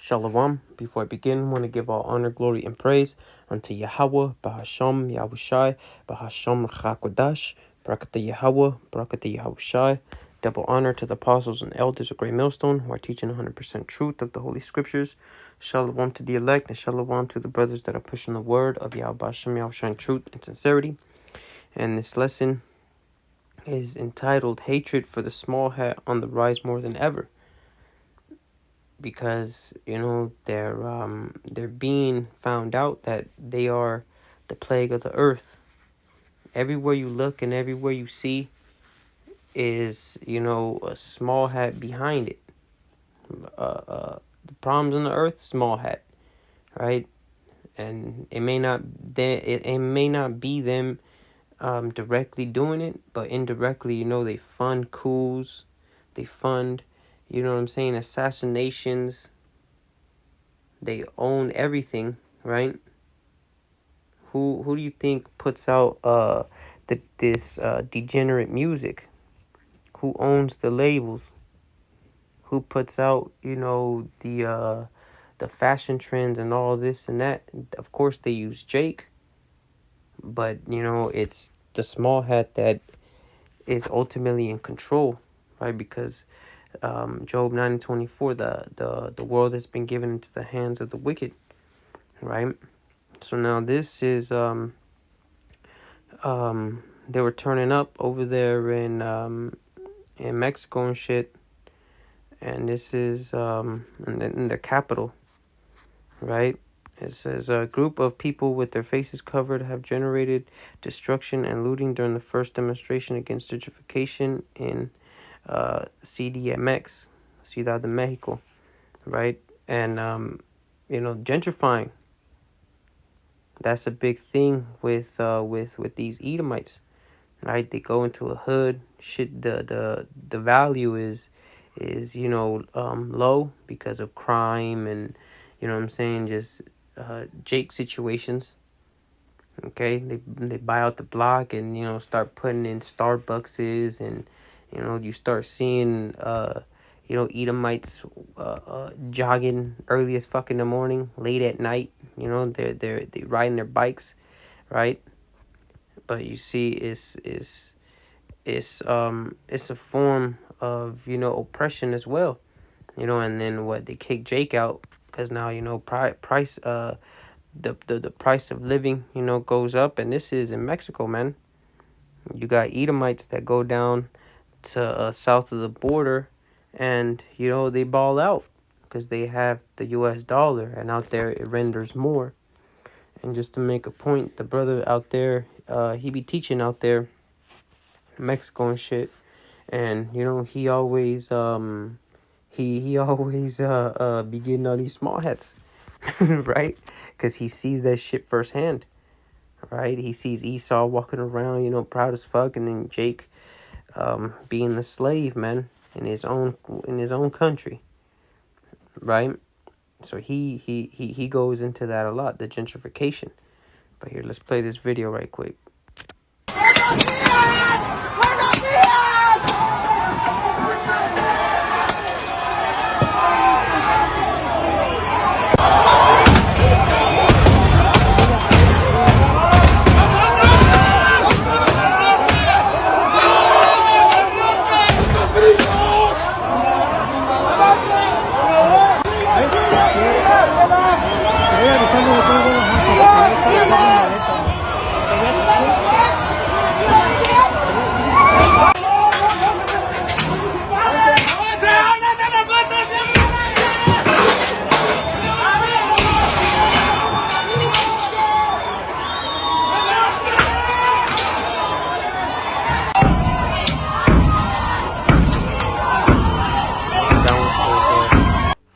Shalom. Before I begin, I want to give all honor, glory, and praise unto Yahweh, Bahasham, Yahushai, Bahasham, Chakodash, Barakatah Yahweh, Barakatah Yahushai. Double honor to the apostles and elders of Great Millstone who are teaching 100% truth of the Holy Scriptures. Shalom to the elect, and shalom to the brothers that are pushing the word of Yahweh, Bahasham, Yahushai in truth and sincerity. And this lesson is entitled Hatred for the Small Hat on the Rise More Than Ever. Because they're being found out that they are the plague of the earth. Everywhere you look and everywhere you see is a small hat behind it. The problems on the earth, small hat, right? And it may not be them directly doing it, but indirectly, they fund coups, they fund, assassinations. They own everything, right? Who do you think puts out this degenerate music? Who owns the labels? Who puts out the fashion trends and all this and that? Of course they use Jake, but it's the small hat that is ultimately in control, right? Because Job 9:24, the world has been given into the hands of the wicked, right? So now this is they were turning up over there in Mexico and shit, and this is in the capital, right? It says a group of people with their faces covered have generated destruction and looting during the first demonstration against gentrification in CDMX, Ciudad de Mexico, right? And gentrifying. That's a big thing with these Edomites, right? They go into a hood. Shit, the value is low because of crime and just Jake situations. Okay, they buy out the block and start putting in Starbuckses and you start seeing Edomites jogging early as fuck in the morning, late at night. They riding their bikes, right? But you see, it's a form of oppression as well, and then what, they kick Jake out because now price the price of living goes up, and this is in Mexico, man. You got Edomites that go down to south of the border, and they ball out because they have the US dollar, and out there it renders more. And just to make a point, the brother out there, he be teaching out there in Mexico and shit, and he always he always be getting all these small hats right? Because he sees that shit firsthand, right? He sees Esau walking around proud as fuck, and then Jake being the slave, man, in his own country, right? So he goes into that a lot, the gentrification. But here, let's play this video right quick.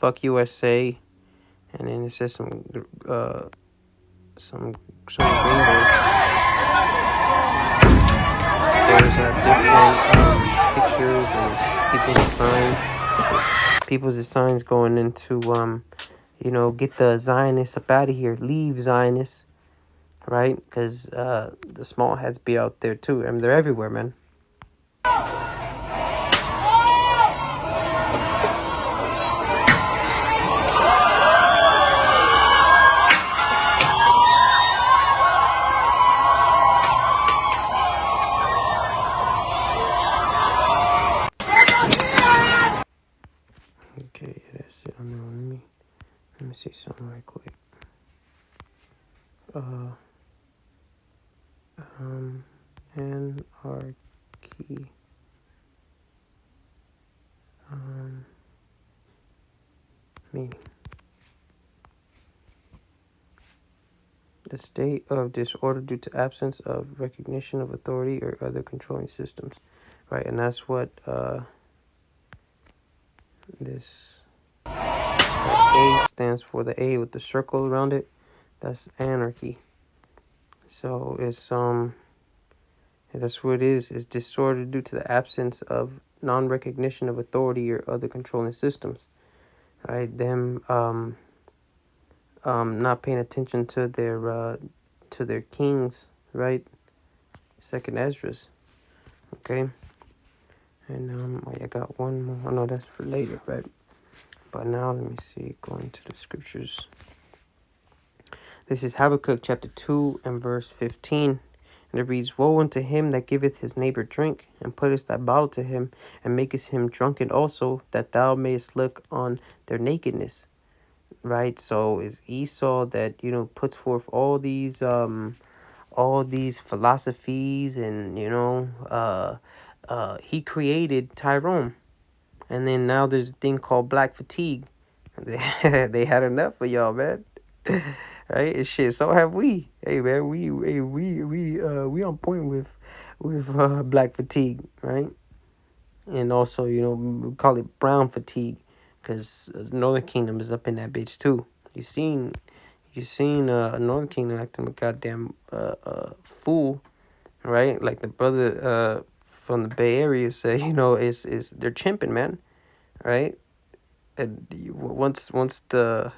Fuck USA, and then it says some gringos. There's different pictures and people's signs going into get the Zionists up out of here, leave Zionists, right? Because the small hats be out there too. I mean, they're everywhere, man. Let me see something right quick. Anarchy. Meaning. The state of disorder due to absence of recognition of authority or other controlling systems. Right, and that's what this A stands for. The A with the circle around it. That's anarchy. So it's that's what it is. It's disorder due to the absence of non-recognition of authority or other controlling systems. Right, them not paying attention to their kings. Right, Second Esdras. Okay, and I got one more. Oh no, that's for later, right? But now let me see. Going to the scriptures. This is Habakkuk chapter 2 and verse 15. And it reads, Woe unto him that giveth his neighbor drink, and puttest thy bottle to him, and makest him drunken also, that thou mayest look on their nakedness. Right? So it's Esau that, puts forth all these philosophies, and, he created Tyrone. And then now there's a thing called black fatigue. They had enough of y'all, man. Right? And shit, so have we. Hey man, we on point with black fatigue, right? And also, we call it brown fatigue, because Northern Kingdom is up in that bitch too. You seen Northern Kingdom acting a goddamn fool, right? Like the brother from the Bay Area say, is they're chimping, man, right? And once the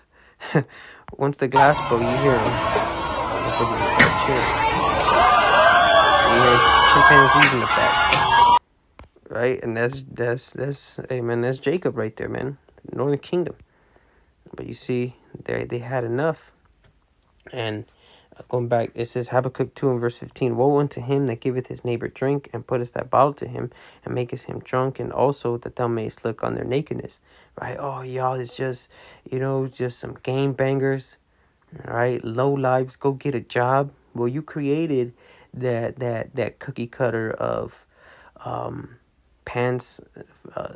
once the glass broke, you hear them. You hear chimpanzees in the back, right? And that's hey man, that's Jacob right there, man. Northern Kingdom. But you see, they had enough. And going back, it says Habakkuk 2 and verse 15, Woe unto him that giveth his neighbor drink, and puttest that bottle to him, and makest him drunk, and also that thou mayest look on their nakedness. Right? Oh, y'all, it's just, just some game bangers. Right? Low lives, go get a job. Well, you created that cookie cutter of pants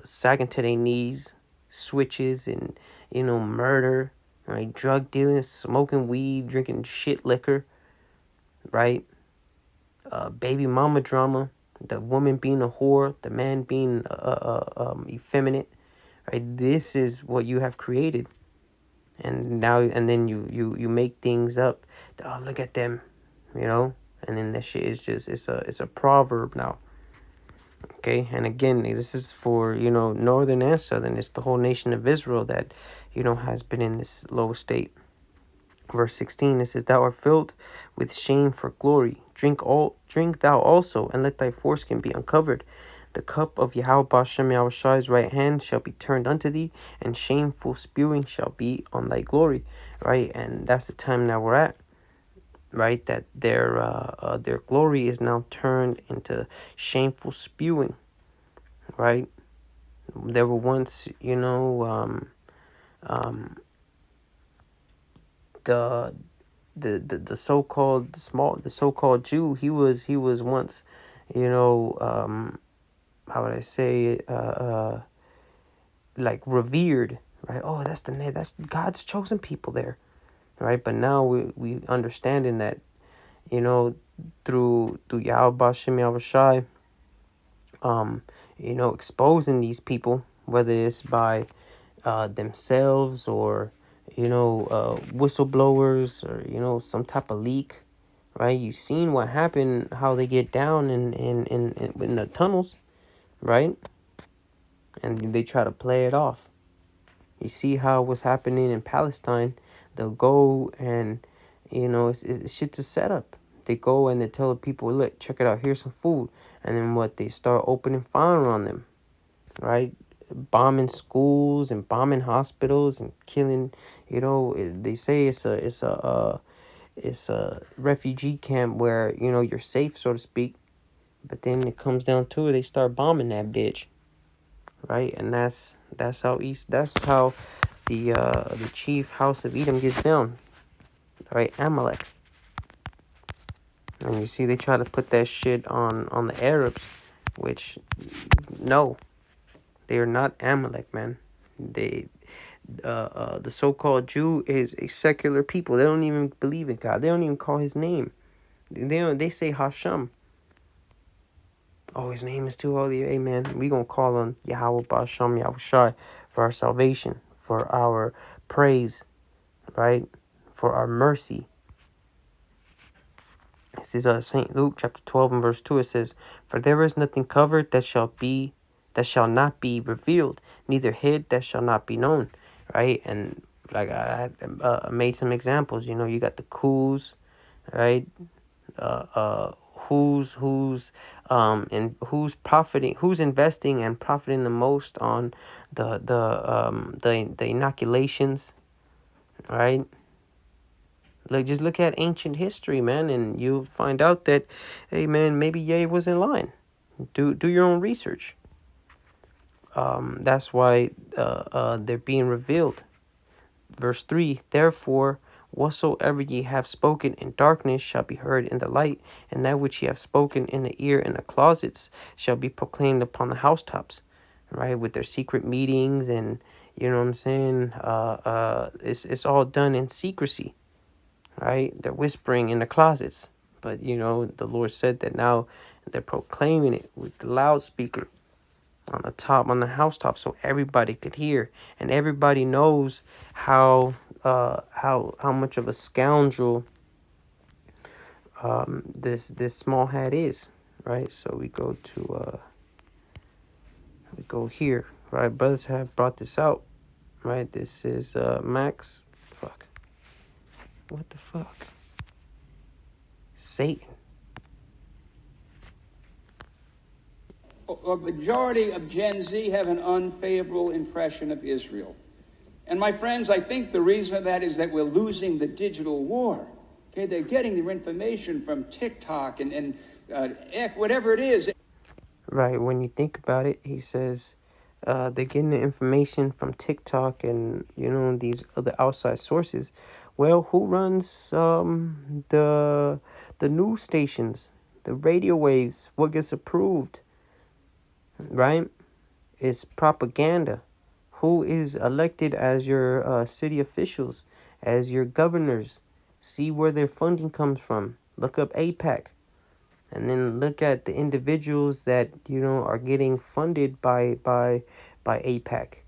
sagging to their knees, switches, and, murder. Right, drug dealing, smoking weed, drinking shit liquor, right? Baby mama drama, the woman being a whore, the man being effeminate, right? This is what you have created, and then you make things up. Oh, look at them, and then that shit is just it's a proverb now. Okay, and again, this is for northern and southern. It's the whole nation of Israel that has been in this low state. Verse 16, it says, Thou art filled with shame for glory. Drink thou also, and let thy foreskin be uncovered. The cup of Yahweh Bashem Yahushai's right hand shall be turned unto thee, and shameful spewing shall be on thy glory. Right, and that's the time that we're at. Right, that their glory is now turned into shameful spewing. Right, there were once, the so-called Jew, he was once, how would I say, like revered, right? Oh, that's God's chosen people there, right? But now we understanding that, through Yahweh Bashem Yahushai, exposing these people, whether it's by themselves, or whistleblowers, or some type of leak, right? You've seen what happened, how they get down in the tunnels, right? And they try to play it off. You see how what's happening in Palestine. They'll go and it's shit's a setup. They go and they tell the people, look, check it out, here's some food. And then what, they start opening fire on them, right? Bombing schools and bombing hospitals and killing. They say it's a refugee camp where you're safe, so to speak. But then it comes down to it, they start bombing that bitch, right? And that's how the chief house of Edom gets down, right? Amalek. And you see, they try to put that shit on the Arabs, which, no, they are not Amalek, man. The so-called Jew is a secular people. They don't even believe in God. They don't even call his name. They say Hashem. Oh, his name is too holy. Amen. We gonna call on Yahweh Ba'Shem Yahushai for our salvation, for our praise, right? For our mercy. This is St. Luke chapter 12 and verse 2. It says, "For there is nothing covered that shall not be revealed, neither hid that shall not be known." Right? And like I made some examples. You know, you got the coups, right? Who's profiting, who's investing and profiting the most on the inoculations, right? Like, just look at ancient history, man, and you'll find out that, hey, man, maybe Ye was in line. Do your own research. That's why they're being revealed. Verse 3, "Therefore, whatsoever ye have spoken in darkness shall be heard in the light, and that which ye have spoken in the ear in the closets shall be proclaimed upon the housetops." Right? With their secret meetings, and you know what I'm saying? It's all done in secrecy. Right? They're whispering in the closets. But, you know, the Lord said that now they're proclaiming it with the loudspeaker on the top, on the housetop, so everybody could hear. And everybody knows how much of a scoundrel this small hat is. Right? So we go here. Right? Brothers have brought this out. Right? This is Max. Fuck. What the fuck? Satan. A majority of Gen Z have an unfavorable impression of Israel. And my friends, I think the reason for that is that we're losing the digital war. Okay, they're getting their information from TikTok and whatever it is. Right, when you think about it, he says they're getting the information from TikTok and, you know, these other outside sources. Well, who runs the news stations, the radio waves? What gets approved? Right? It's propaganda. Who is elected as your city officials, as your governors? See where their funding comes from. Look up AIPAC. And then look at the individuals that, you know, are getting funded by AIPAC.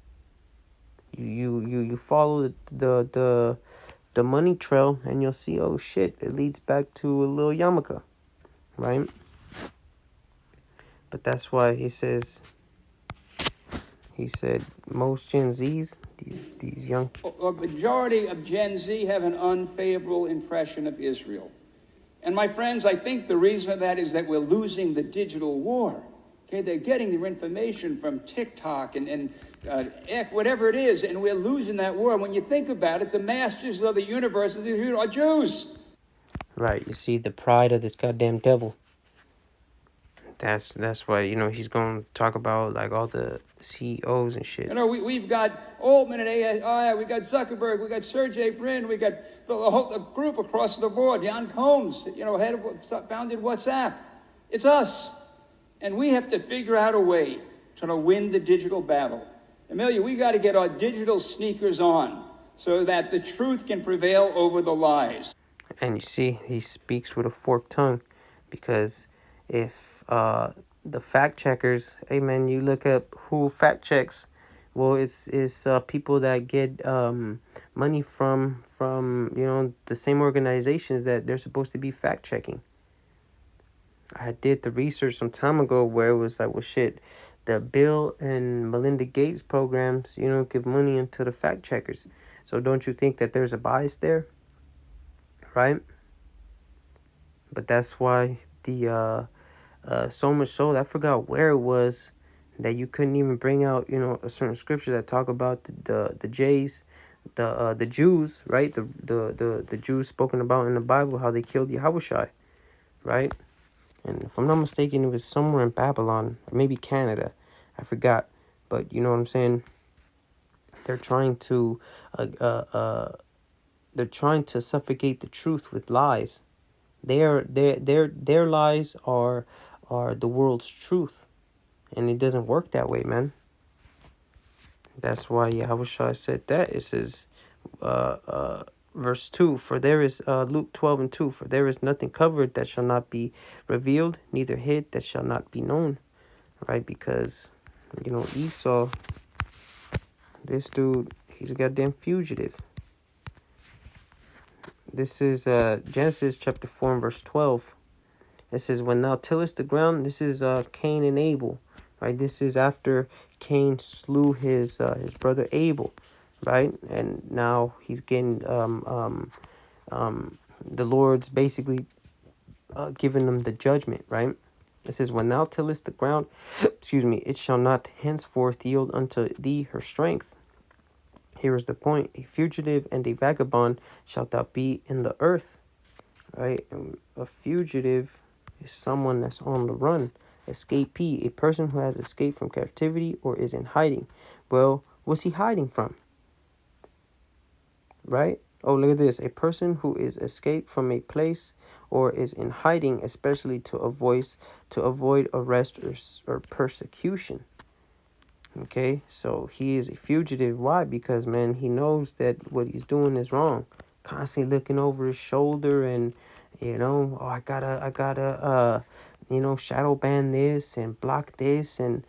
You follow the money trail, and you'll see, oh shit, it leads back to a little yarmulke, right? But that's why he said most Gen Zs, these young... A majority of Gen Z have an unfavorable impression of Israel. And my friends, I think the reason for that is that we're losing the digital war. Okay, they're getting their information from TikTok and whatever it is, and we're losing that war. When you think about it, the masters of the universe are Jews. Right, you see the pride of this goddamn devil. That's why, you know, he's going to talk about, like, all the CEOs and shit. You know, we've got Altman and AI, we got Zuckerberg, we got Sergey Brin, we got the whole group across the board. Jan Combs, you know, founded WhatsApp. It's us. And we have to figure out a way to win the digital battle. Amelia, we got to get our digital sneakers on so that the truth can prevail over the lies. And you see, he speaks with a forked tongue, because if the fact checkers, hey man, you look up who fact checks. Well, it's people that get money from you know, the same organizations that they're supposed to be fact checking. I did the research some time ago where it was like, well, shit, the Bill and Melinda Gates programs, you know, give money into the fact checkers. So don't you think that there's a bias there, right? But that's why the so much so that I forgot where it was that you couldn't even bring out, you know, a certain scripture that talk about the Jays, the Jews, right? The Jews spoken about in the Bible, how they killed Yahushai, right? And if I'm not mistaken, it was somewhere in Babylon, or maybe Canada. I forgot. But you know what I'm saying? They're trying to uh, uh, uh, they're trying to suffocate the truth with lies. Their lies are the world's truth, and it doesn't work that way, man. That's why Yahushua said that. It says, uh, uh, verse 2, for there is, Luke 12:2, for there is nothing covered that shall not be revealed, neither hid that shall not be known, right? Because, Esau, this dude, he's a goddamn fugitive. This is Genesis chapter 4 and verse 12. It says, when thou tillest the ground, this is Cain and Abel, right? This is after Cain slew his brother Abel, right? And now he's getting the Lord's basically giving them the judgment, right? It says, when thou tillest the ground, excuse me, it shall not henceforth yield unto thee her strength. Here is the point: a fugitive and a vagabond shalt thou be in the earth, right? And a fugitive is someone that's on the run. Escapee, a person who has escaped from captivity or is in hiding. Well, what's he hiding from? Right? Oh, look at this. A person who is escaped from a place or is in hiding, especially to avoid arrest or persecution. Okay, so he is a fugitive. Why? Because, man, he knows that what he's doing is wrong. Constantly looking over his shoulder and, oh, I gotta, shadow ban this and block this. And,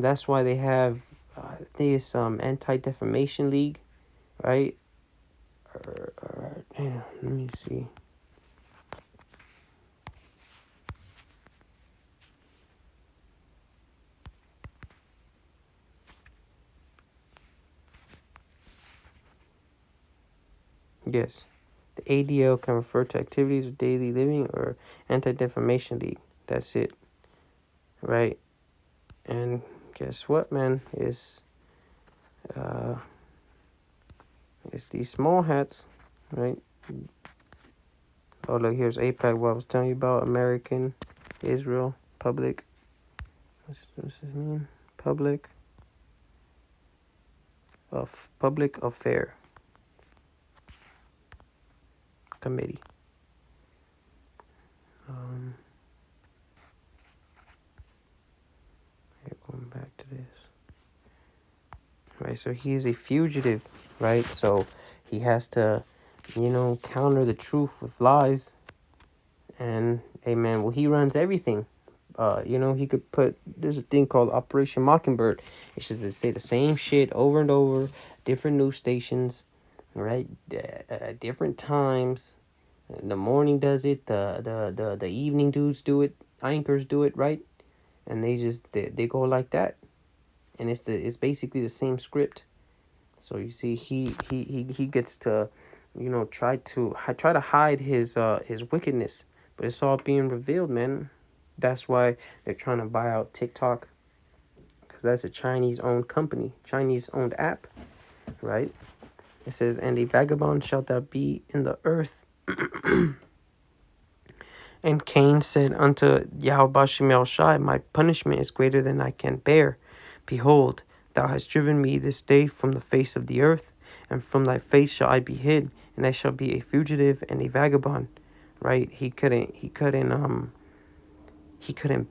that's why they have this Anti-Defamation League, right? Let me see. Yes. The ADL can refer to activities of daily living or Anti-Defamation League. That's it. Right? And guess what, man? It's these small hats, right? Oh, look, here's APAC, what I was telling you about. American, Israel, Public. What's his name? Public Affair Committee. Going back to this. Right, so he is a fugitive, right? So he has to, counter the truth with lies. And, hey, man, well, he runs everything. He could put, there's a thing called Operation Mockingbird. It's just to say the same shit over and over, different news stations, right? Different times. The morning does it, the evening dudes do it, anchors do it, right? And they go like that. And it's basically the same script. So you see, he gets to, try to hide his wickedness, but it's all being revealed, man. That's why they're trying to buy out TikTok, because that's a Chinese-owned company, Chinese-owned app, right? It says, and a vagabond shalt thou be in the earth. And Cain said unto Yahweh Shem Shai, my punishment is greater than I can bear. Behold, thou hast driven me this day from the face of the earth, and from thy face shall I be hid, and I shall be a fugitive and a vagabond. Right? He couldn't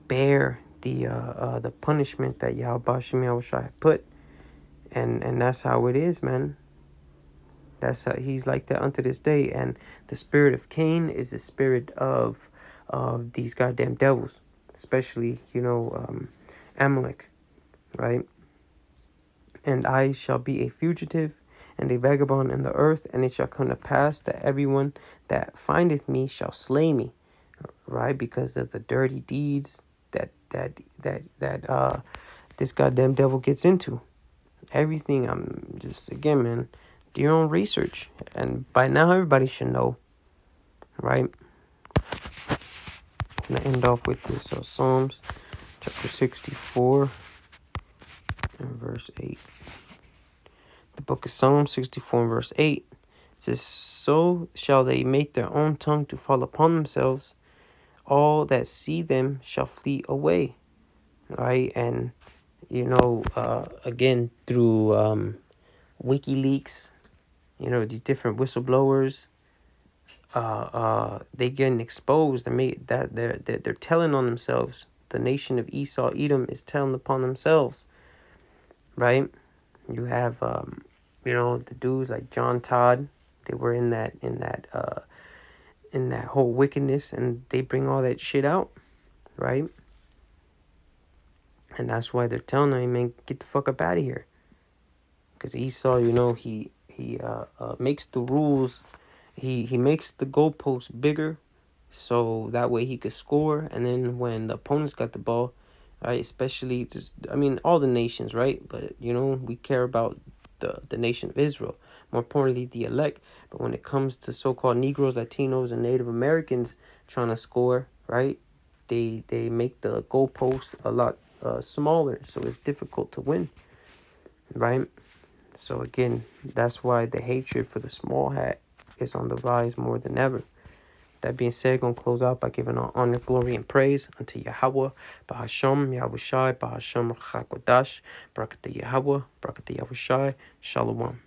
bear the punishment that Yahweh Shem Shai put, and that's how it is, man. That's how he's like that unto this day. And the spirit of Cain is the spirit of these goddamn devils, especially, Amalek, right? And I shall be a fugitive and a vagabond in the earth, and it shall come to pass that everyone that findeth me shall slay me, right? Because of the dirty deeds that this goddamn devil gets into. Everything, I'm just, again, man, do your own research. And by now, everybody should know, right? I'm going to end off with this. So Psalms chapter 64 and verse 8. The book of Psalms 64 and verse 8 says, so shall they make their own tongue to fall upon themselves. All that see them shall flee away. Right? And, again, through WikiLeaks, these different whistleblowers, they getting exposed. They're telling on themselves. The nation of Esau, Edom, is telling upon themselves, right? You have, the dudes like John Todd. They were in that whole wickedness, and they bring all that shit out, right? And that's why they're telling him, man, get the fuck up out of here. Because Esau, he makes the rules. He makes the goalposts bigger, so that way he could score. And then when the opponents got the ball, right, especially all the nations, right? But we care about the nation of Israel. More importantly, the elect. But when it comes to so-called Negroes, Latinos, and Native Americans trying to score, right, they make the goalposts a lot smaller, so it's difficult to win, right? So again, that's why the hatred for the small hat is on the rise more than ever. That being said, gonna close out by giving all honor, glory, and praise unto Yahweh, Bahasham, Yahushai, Bahasham, Chakodash, Barakatah Yahweh, Barakatah Yahushai, Shalom.